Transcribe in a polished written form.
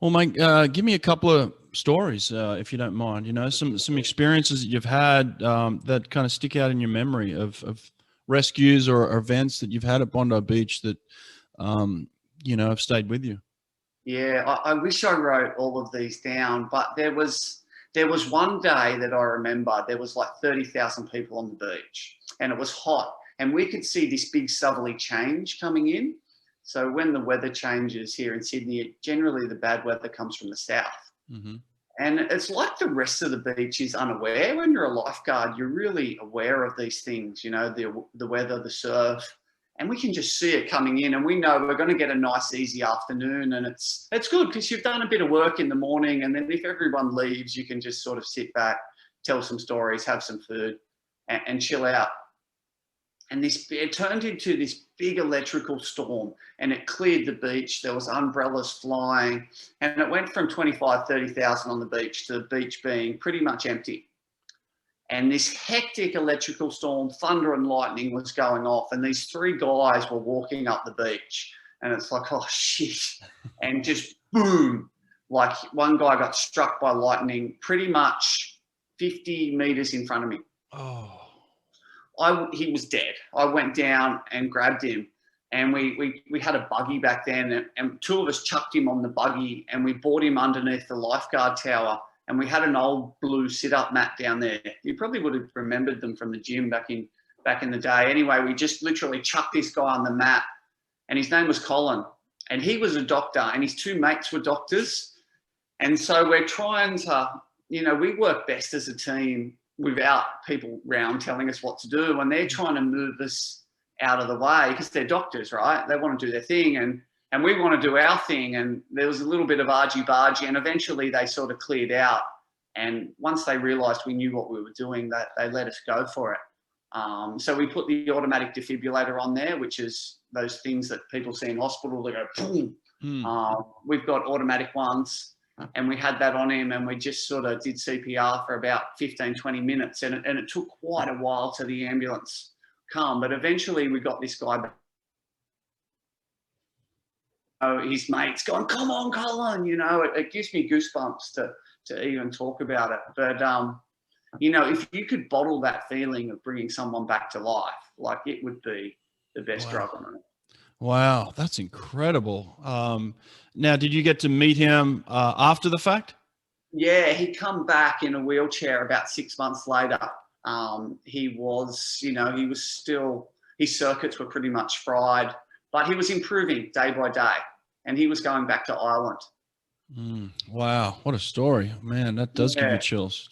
Well, mate, give me a couple of stories, if you don't mind. You know, some experiences that you've had that kind of stick out in your memory of rescues or events that you've had at Bondi Beach that um, have stayed with you. Yeah, I wish I wrote all of these down, but there was one day that I remember. There was like 30,000 people on the beach, and it was hot, and we could see this big southerly change coming in. So when the weather changes here in Sydney, generally the bad weather comes from the south. Hmm. And it's like the rest of the beach is unaware. When you're a lifeguard, you're really aware of these things, the weather, the surf, and we can just see it coming in. And we know we're going to get a nice, easy afternoon. And it's good because you've done a bit of work in the morning. And then if everyone leaves, you can just sort of sit back, tell some stories, have some food, and chill out. And it turned into this big electrical storm, and it cleared the beach. There was umbrellas flying, and it went from 25, 30,000 on the beach to the beach being pretty much empty. And this hectic electrical storm, thunder and lightning was going off, and these three guys were walking up the beach, and it's like, oh shit, and just boom, like one guy got struck by lightning pretty much 50 meters in front of me. Oh, He was dead. I went down and grabbed him, and we had a buggy back then, and two of us chucked him on the buggy, and we brought him underneath the lifeguard tower, and we had an old blue sit-up mat down there. You probably would have remembered them from the gym back in the day. Anyway, we just literally chucked this guy on the mat, and his name was Colin, and he was a doctor, and his two mates were doctors, and so we're trying to, we work best as a team without people round telling us what to do, and they're trying to move us out of the way because they're doctors, right? They want to do their thing, and we want to do our thing. And there was a little bit of argy-bargy, and eventually they sort of cleared out. And once they realised we knew what we were doing, that they let us go for it. So we put the automatic defibrillator on there, which is those things that people see in hospital. They go boom. hmm. We've got automatic ones, and we had that on him, and we just sort of did CPR for about 15, 20 minutes. And it took quite a while to the ambulance come, but eventually we got this guy back. His mates going, come on, Colin, it gives me goosebumps to even talk about it. But, if you could bottle that feeling of bringing someone back to life, like it would be the best Wow. drug on earth. Wow, that's incredible. Now, did you get to meet him after the fact? Yeah, he come back in a wheelchair about 6 months later. He was still, his circuits were pretty much fried, but he was improving day by day, and he was going back to Ireland. Wow, what a story, man! That does give you Yeah. chills.